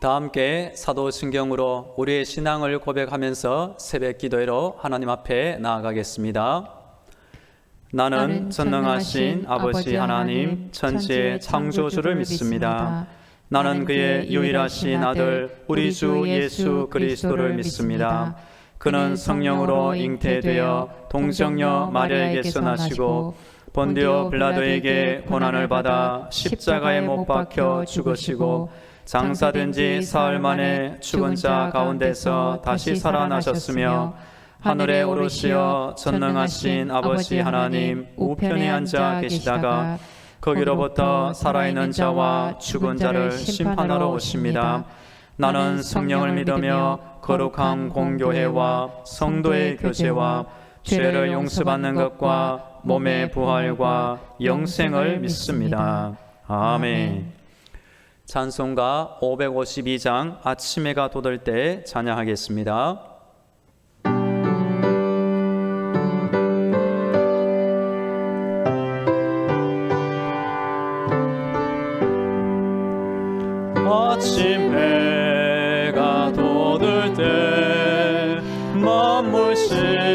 다 함께 사도신경으로 우리의 신앙을 고백하면서 새벽 기도회로 하나님 앞에 나아가겠습니다. 나는 전능하신 아버지 하나님 천지의 창조주를 믿습니다. 나는 그의 유일하신 아들 우리 주 예수 그리스도를 믿습니다. 그는 성령으로 잉태되어 동정녀 마리아에게서 나시고 본디오 빌라도에게 고난을 받아 십자가에 못 박혀 죽으시고 장사된 지 사흘 만에 죽은 자 가운데서 다시 살아나셨으며 하늘에 오르시어 전능하신 아버지 하나님 우편에 앉아 계시다가 거기로부터 살아있는 자와 죽은 자를 심판하러 오십니다. 나는 성령을 믿으며 거룩한 공교회와 성도의 교제와 죄를 용서받는 것과 몸의 부활과 영생을 믿습니다. 아멘. 찬송가 552장 아침 해가 돋을 때 찬양하겠습니다. 아침 해가 돋을 때 만물 신선하여라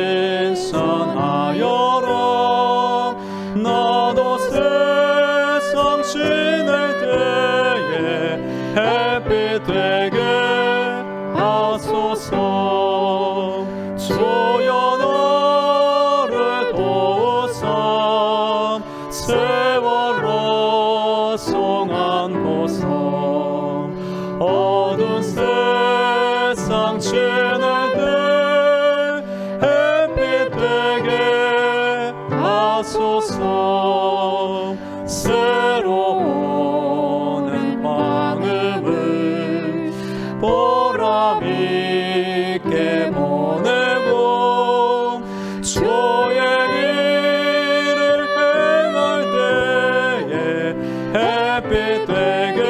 나도 세상 지낼 때에 햇빛 되게 하소서 주여 나를 도우사 세월호 송안고서 어두운 세상 지낼 때 햇빛 되게 하소서 새로 오는 방음을 보람 있게 보내고 주의 일을 행할 때에 햇빛 되게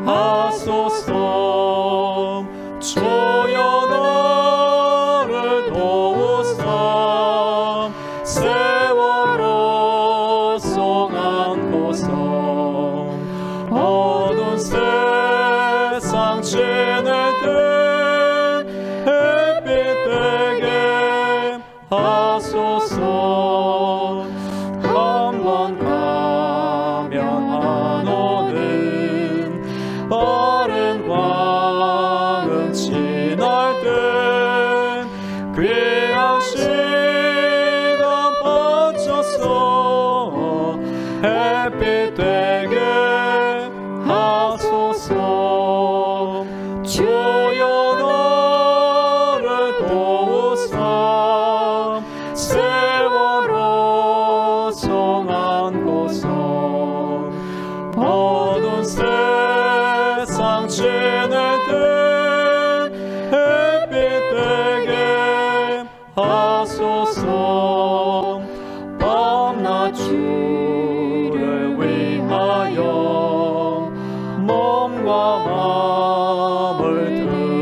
하소서 주여 나를 도우사 세월호 송안고서 어두운 세상 지낼 때 햇빛 되게 하소서 한 번 가면 안 오는 빠른 광음 지날 때 귀한 시간 바쳐서 햇빛 되게 하소서 주여 나를 도우사 세월호 송안고서 어두운 세상 지낼 때 햇빛 되게 하소서 밤낮 주를 위하여 몸과 마음을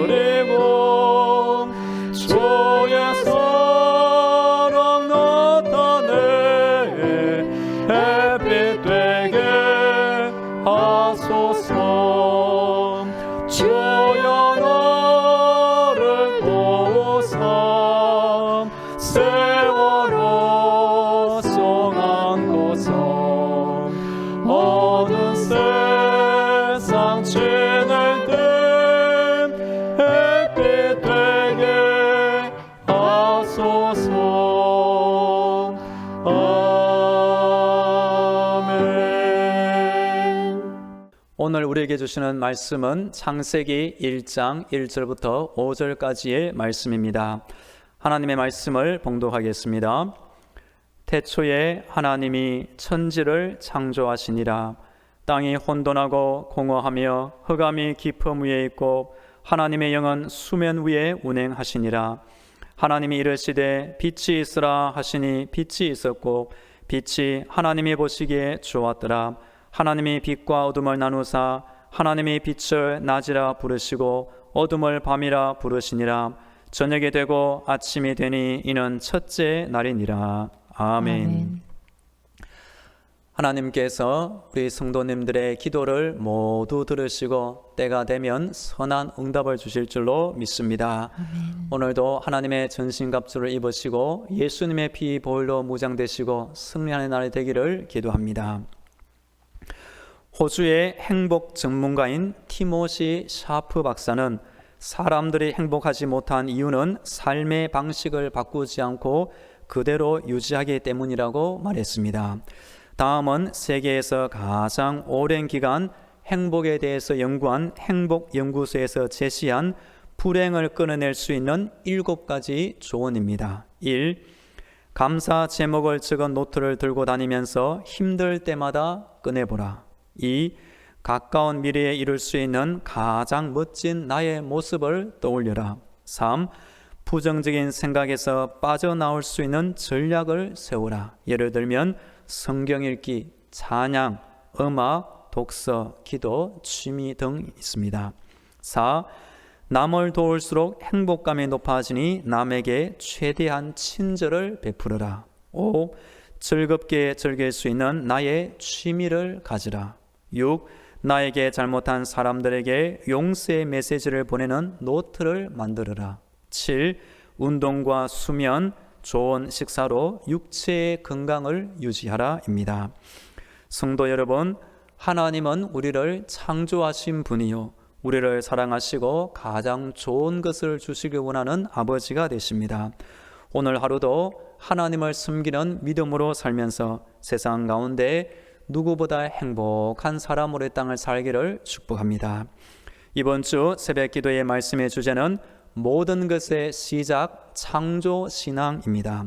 드리고 주의 사랑 나타내 햇빛 되게 하소서 주여 나를 도우사 세월호 송안고서 어두운 세상 지낼 때 햇빛 되게 하소서 아멘. 오늘 우리에게 주시는 말씀은 창세기 1장 1절부터 5절까지의 말씀입니다. 하나님의 말씀을 봉독하겠습니다. 태초에 하나님이 천지를 창조하시니라. 땅이 혼돈하고 공허하며 흑암이 깊음 위에 있고 하나님의 영은 수면 위에 운행하시니라. 하나님이 이르시되 빛이 있으라 하시니 빛이 있었고 빛이 하나님이 보시기에 좋았더라. 하나님이 빛과 어둠을 나누사 하나님이 빛을 낮이라 부르시고 어둠을 밤이라 부르시니라. 저녁이 되고 아침이 되니 이는 첫째 날이니라. 아멘. 하나님께서 우리 성도님들의 기도를 모두 들으시고 때가 되면 선한 응답을 주실 줄로 믿습니다. 아멘. 오늘도 하나님의 전신갑주를 입으시고 예수님의 피 보혈로 무장되시고 승리하는 날이 되기를 기도합니다. 호주의 행복 전문가인 티모시 샤프 박사는 사람들이 행복하지 못한 이유는 삶의 방식을 바꾸지 않고 그대로 유지하기 때문이라고 말했습니다. 다음은 세계에서 가장 오랜 기간 행복에 대해서 연구한 행복연구소에서 제시한 불행을 끊어낼 수 있는 7가지 조언입니다. 1. 감사 제목을 적은 노트를 들고 다니면서 힘들 때마다 꺼내보라. 2. 가까운 미래에 이룰 수 있는 가장 멋진 나의 모습을 떠올려라. 3. 부정적인 생각에서 빠져나올 수 있는 전략을 세우라. 예를 들면 성경 읽기, 찬양, 음악, 독서, 기도, 취미 등 있습니다. 4. 남을 도울수록 행복감이 높아지니 남에게 최대한 친절을 베풀어라. 5. 즐겁게 즐길 수 있는 나의 취미를 가지라. 6. 나에게 잘못한 사람들에게 용서의 메시지를 보내는 노트를 만들어라. 7. 운동과 수면, 좋은 식사로 육체의 건강을 유지하라입니다. 성도 여러분, 하나님은 우리를 창조하신 분이요 우리를 사랑하시고 가장 좋은 것을 주시길 원하는 아버지가 되십니다. 오늘 하루도 하나님을 섬기는 믿음으로 살면서 세상 가운데 누구보다 행복한 사람으로 이 땅을 살기를 축복합니다. 이번 주 새벽 기도의 말씀의 주제는 모든 것의 시작, 창조 신앙입니다.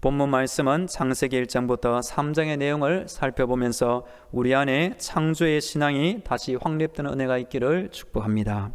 본문 말씀은 창세기 1장부터 3장의 내용을 살펴보면서 우리 안에 창조의 신앙이 다시 확립되는 은혜가 있기를 축복합니다.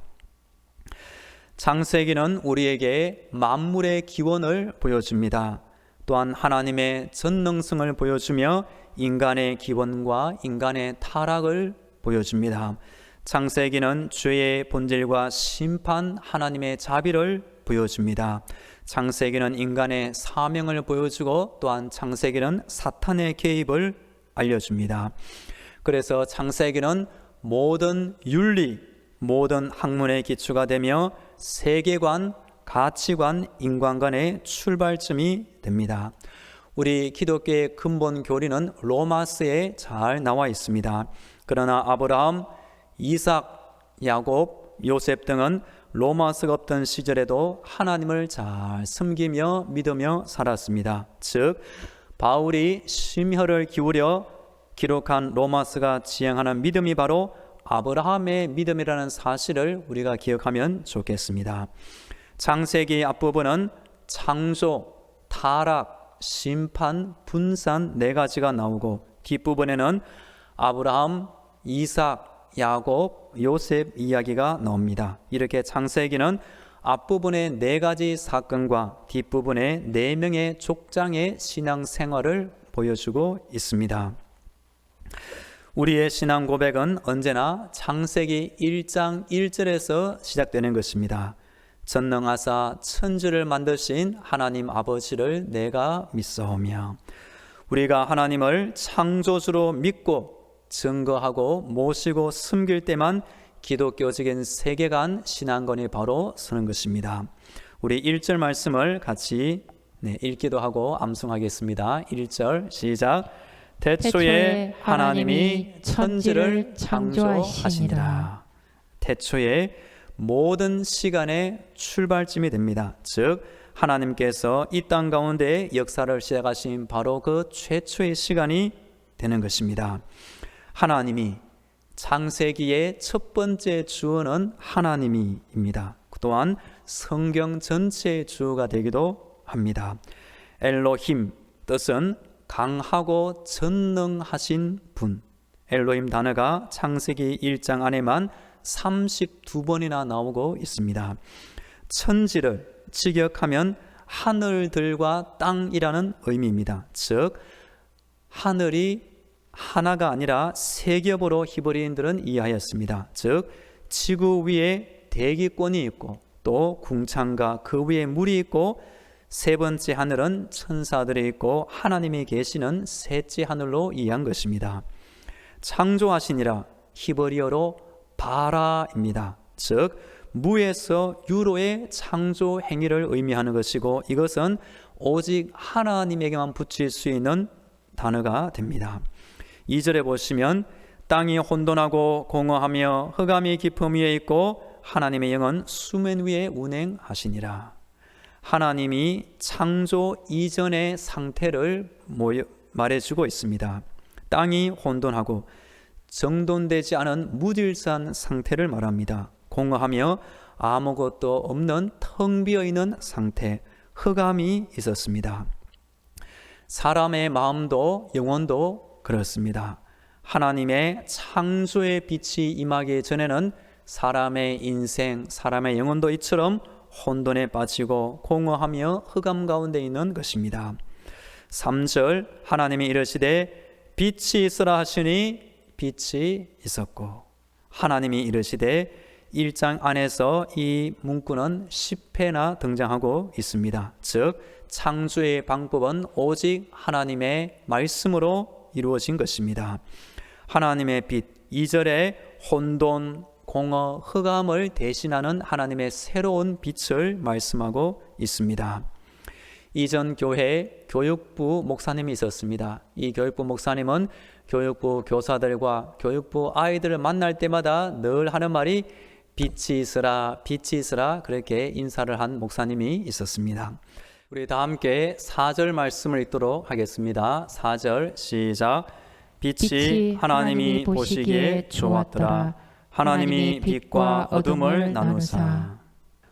창세기는 우리에게 만물의 기원을 보여줍니다. 또한 하나님의 전능성을 보여주며 인간의 기원과 인간의 타락을 보여줍니다. 창세기는 죄의 본질과 심판, 하나님의 자비를 보여줍니다. 창세기는 인간의 사명을 보여주고 또한 창세기는 사탄의 개입을 알려줍니다. 그래서 창세기는 모든 윤리, 모든 학문의 기초가 되며 세계관, 가치관, 인간관의 출발점이 됩니다. 우리 기독교의 근본 교리는 로마서에 잘 나와 있습니다. 그러나 아브라함, 이삭, 야곱, 요셉 등은 로마서가 없던 시절에도 하나님을 잘 섬기며 믿으며 살았습니다. 즉 바울이 심혈을 기울여 기록한 로마서가 지향하는 믿음이 바로 아브라함의 믿음이라는 사실을 우리가 기억하면 좋겠습니다. 창세기 앞부분은 창조, 타락, 심판, 분산 4가지가 나오고 뒷부분에는 아브라함, 이삭, 야곱, 요셉 이야기가 나옵니다. 이렇게 창세기는 앞부분의 4가지 사건과 뒷부분의 4명의 족장의 신앙생활을 보여주고 있습니다. 우리의 신앙 고백은 언제나 창세기 1장 1절에서 시작되는 것입니다. 전능하사 천지를 만드신 하나님 아버지를 내가 믿사오며. 우리가 하나님을 창조주로 믿고 증거하고 모시고 섬길 때만 기독교적인 세계관 신앙관이 바로 서는 것입니다. 우리 1절 말씀을 같이 읽기도 하고 암송하겠습니다. 1절 시작. 태초에 하나님이 천지를 창조하시니라. 태초에 모든 시간의 출발점이 됩니다. 즉 하나님께서 이 땅 가운데 역사를 시작하신 바로 그 최초의 시간이 되는 것입니다. 하나님이 창세기의 첫 번째 주어는 하나님이입니다. 또한 성경 전체의 주어가 되기도 합니다. 엘로힘 뜻은 강하고 전능하신 분. 엘로힘 단어가 창세기 1장 안에만 32번이나 나오고 있습니다. 천지를 직역하면 하늘들과 땅이라는 의미입니다. 즉 하늘이 하나가 아니라 세 겹으로 히브리인들은 이해하였습니다. 즉 지구 위에 대기권이 있고 또 궁창과 그 위에 물이 있고 세 번째 하늘은 천사들이 있고 하나님이 계시는 셋째 하늘로 이해한 것입니다. 창조하시니라 히브리어로 바라입니다. 즉 무에서 유로의 창조 행위를 의미하는 것이고, 이것은 오직 하나님에게만 붙일 수 있는 단어가 됩니다. 2절에 보시면 땅이 혼돈하고 공허하며 흑암이 깊음 위에 있고 하나님의 영은 수면 위에 운행하시니라. 하나님이 창조 이전의 상태를 말해주고 있습니다. 땅이 혼돈하고 정돈되지 않은 무질서한 상태를 말합니다. 공허하며 아무것도 없는 텅 비어있는 상태, 흑암이 있었습니다. 사람의 마음도 영혼도 그렇습니다. 하나님의 창조의 빛이 임하기 전에는 사람의 인생, 사람의 영혼도 이처럼 혼돈에 빠지고 공허하며 흑암 가운데 있는 것입니다. 3절 하나님이 이르시되 빛이 있으라 하시니 빛이 있었고, 하나님이 이르시되 1장 안에서 이 문구는 10회나 등장하고 있습니다. 즉 창조의 방법은 오직 하나님의 말씀으로 이루어진 것입니다. 하나님의 빛, 2절에 혼돈, 공허, 흑암을 대신하는 하나님의 새로운 빛을 말씀하고 있습니다. 이전 교회에 교육부 목사님이 있었습니다. 이 교육부 목사님은 교육부 교사들과 교육부 아이들을 만날 때마다 늘 하는 말이 빛이 있으라, 빛이 있으라, 그렇게 인사를 한 목사님이 있었습니다. 우리 다 함께 4절 말씀을 읽도록 하겠습니다. 4절 시작. 빛이 하나님이 보시기에 좋았더라. 하나님이 빛과 어둠을 나누사.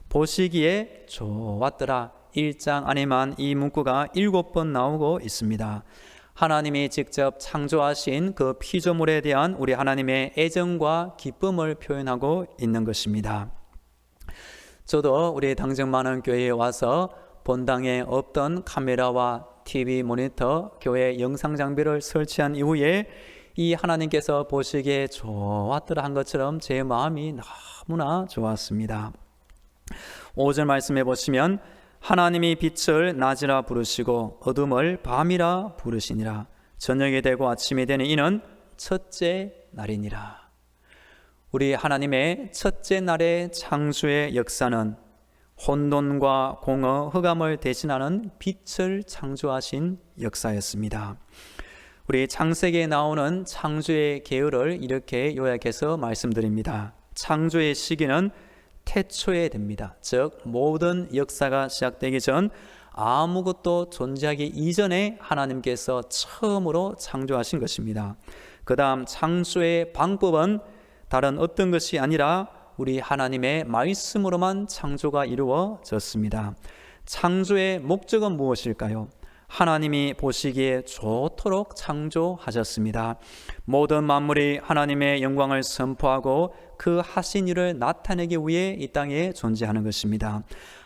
보시기에 좋았더라. 1장 안에만 이 문구가 7번 나오고 있습니다. 하나님이 직접 창조하신 그 피조물에 대한 우리 하나님의 애정과 기쁨을 표현하고 있는 것입니다. 저도 우리 당정 많은 교회에 와서 본당에 없던 카메라와 TV 모니터, 교회 영상 장비를 설치한 이후에 이 하나님께서 보시기에 좋았더라 한 것처럼 제 마음이 너무나 좋았습니다. 5절 말씀해 보시면 하나님이 빛을 낮이라 부르시고 어둠을 밤이라 부르시니라. 저녁이 되고 아침이 되는 이는 첫째 날이니라. 우리 하나님의 첫째 날의 창조의 역사는 혼돈과 공허, 흑암을 대신하는 빛을 창조하신 역사였습니다. 우리 창세기에 나오는 창조의 계율을 이렇게 요약해서 말씀드립니다. 창조의 시기는 태초에 됩니다. 즉 모든 역사가 시작되기 전 아무것도 존재하기 이전에 하나님께서 처음으로 창조하신 것입니다. 그 다음 창조의 방법은 다른 어떤 것이 아니라 우리 하나님의 말씀으로만 창조가 이루어졌습니다. 창조의 목적은 무엇일까요? 하나님이 보시기에 좋도록 창조하셨습니다. 모든 만물이 하나님의 영광을 선포하고 그 하신 일을 나타내기 위해 이 땅에 존재하는 것입니다.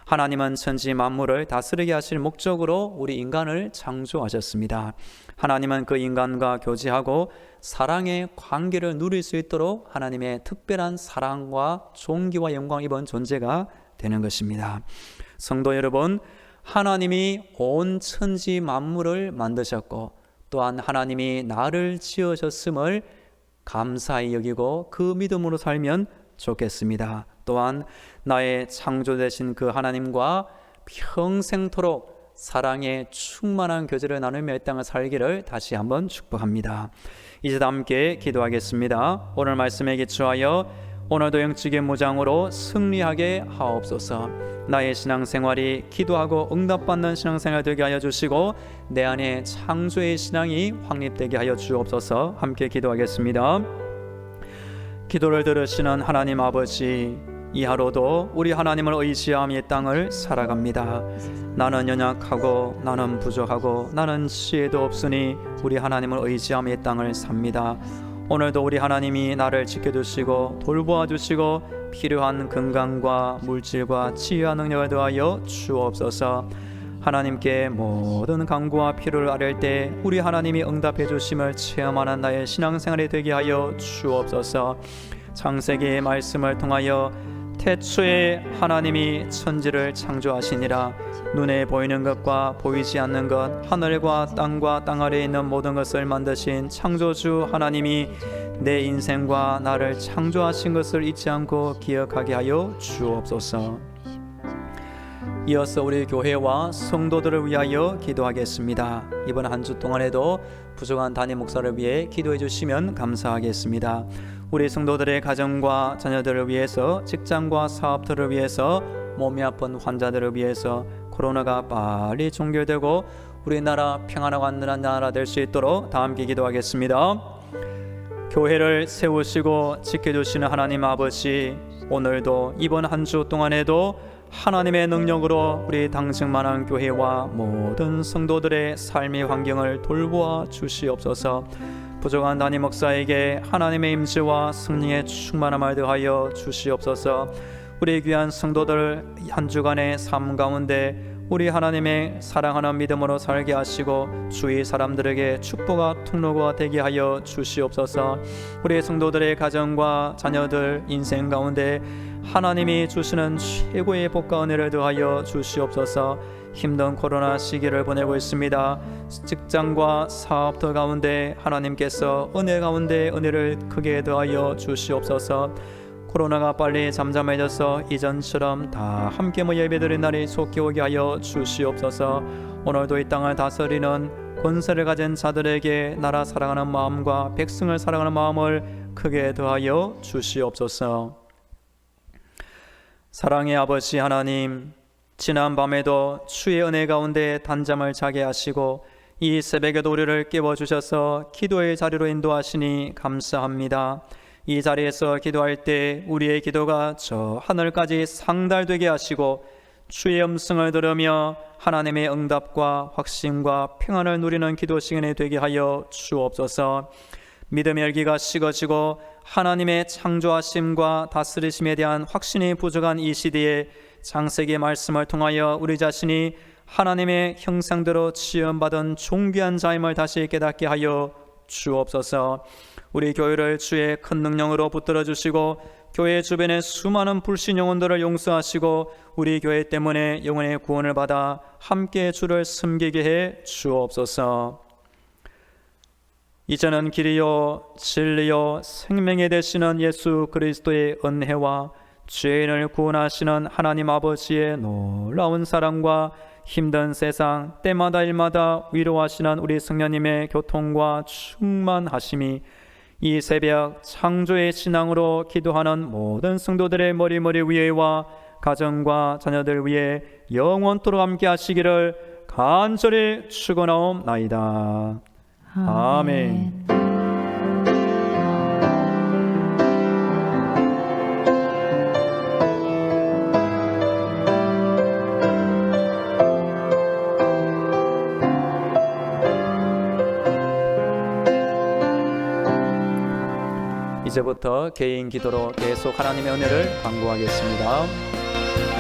하나님은 천지 만물을 다스리게 하실 목적으로 우리 인간을 창조하셨습니다. 하나님은 그 인간과 교제하고 사랑의 관계를 누릴 수 있도록 하나님의 특별한 사랑과 존귀와 영광을 입은 존재가 되는 것입니다. 성도 여러분, 하나님이 온 천지 만물을 만드셨고 또한 하나님이 나를 지으셨음을 감사히 여기고 그 믿음으로 살면 좋겠습니다. 또한 나의 창조되신 그 하나님과 평생토록 사랑의 충만한 교제를 나누며 이 땅을 살기를 다시 한번 축복합니다. 이제 함께 기도하겠습니다. 오늘 말씀에 기초하여 오늘도 영적인 무장으로 승리하게 하옵소서. 나의 신앙생활이 기도하고 응답받는 신앙생활 되게 하여 주시고 내 안에 창조의 신앙이 확립되게 하여 주옵소서. 함께 기도하겠습니다. 기도를 들으시는 하나님 아버지, 이 하루도 우리 하나님을 의지하며 이 땅을 살아갑니다. 나는 연약하고 나는 부족하고 나는 지혜도 없으니 우리 하나님을 의지하며 이 땅을 삽니다. 오늘도 우리 하나님이 나를 지켜주시고 돌보아 주시고 필요한 건강과 물질과 치유와 능력을 더하여 주옵소서. 하나님께 모든 간구와 필요를 아뢰을 때 우리 하나님이 응답해 주심을 체험하는 나의 신앙생활이 되게 하여 주옵소서. 창세기의 말씀을 통하여 태초에 하나님이 천지를 창조하시니라. 눈에 보이는 것과 보이지 않는 것, 하늘과 땅 아래에 있는 모든 것을 만드신 창조주 하나님이 내 인생과 나를 창조하신 것을 잊지 않고 기억하게 하여 주옵소서. 이어서 우리 교회와 성도들을 위하여 기도하겠습니다. 이번 한 주 동안에도 부족한 담임 목사를 위해 기도해 주시면 감사하겠습니다. 우리 성도들의 가정과 자녀들을 위해서, 직장과 사업들을 위해서, 몸이 아픈 환자들을 위해서 코로나가 빨리 종결되고 우리나라 평안하고 안전한 나라 될 수 있도록 다 함께 기도하겠습니다. 교회를 세우시고 지켜주시는 하나님 아버지, 오늘도 이번 한 주 동안에도 하나님의 능력으로 우리 당승만한 교회와 모든 성도들의 삶의 환경을 돌보아 주시옵소서. 부족한 담임 목사에게 하나님의 임재와 승리의 충만함을 더하여 주시옵소서. 우리 귀한 성도들 한 주간의 삶 가운데 우리 하나님의 사랑하는 믿음으로 살게 하시고 주위 사람들에게 축복과 통로가 되게 하여 주시옵소서. 우리 성도들의 가정과 자녀들 인생 가운데 하나님이 주시는 최고의 복과 은혜를 더하여 주시옵소서. 힘든 코로나 시기를 보내고 있습니다. 직장과 사업들 가운데 하나님께서 은혜 가운데 은혜를 크게 더하여 주시옵소서. 코로나가 빨리 잠잠해져서 이전처럼 다 함께 모여 예배드린 날이 속히 오게 하여 주시옵소서. 오늘도 이 땅을 다스리는 권세를 가진 자들에게 나라 사랑하는 마음과 백성을 사랑하는 마음을 크게 더하여 주시옵소서. 사랑의 아버지 하나님, 지난 밤에도 주의 은혜 가운데 단잠을 자게 하시고 이 새벽에도 우리를 깨워주셔서 기도의 자리로 인도하시니 감사합니다. 이 자리에서 기도할 때 우리의 기도가 저 하늘까지 상달되게 하시고 주의 음성을 들으며 하나님의 응답과 확신과 평안을 누리는 기도 시간이 되게 하여 주옵소서. 믿음의 열기가 식어지고 하나님의 창조하심과 다스리심에 대한 확신이 부족한 이 시대에 창세기 말씀을 통하여 우리 자신이 하나님의 형상대로 지음받은 존귀한 자임을 다시 깨닫게 하여 주옵소서. 우리 교회를 주의 큰 능력으로 붙들어 주시고 교회 주변의 수많은 불신 영혼들을 용서하시고 우리 교회 때문에 영혼의 구원을 받아 함께 주를 섬기게 해 주옵소서. 이제는 길이요 진리요 생명이 되시는 예수 그리스도의 은혜와 죄인을 구원하시는 하나님 아버지의 놀라운 사랑과 힘든 세상 때마다 일마다 위로하시는 우리 성령님의 교통과 충만하심이 이 새벽 창조의 신앙으로 기도하는 모든 성도들의 머리 위에와 가정과 자녀들 위에 영원토록 함께 하시기를 간절히 축원하옵나이다. 아멘. 이제부터 개인 기도로 계속 하나님의 은혜를 간구하겠습니다.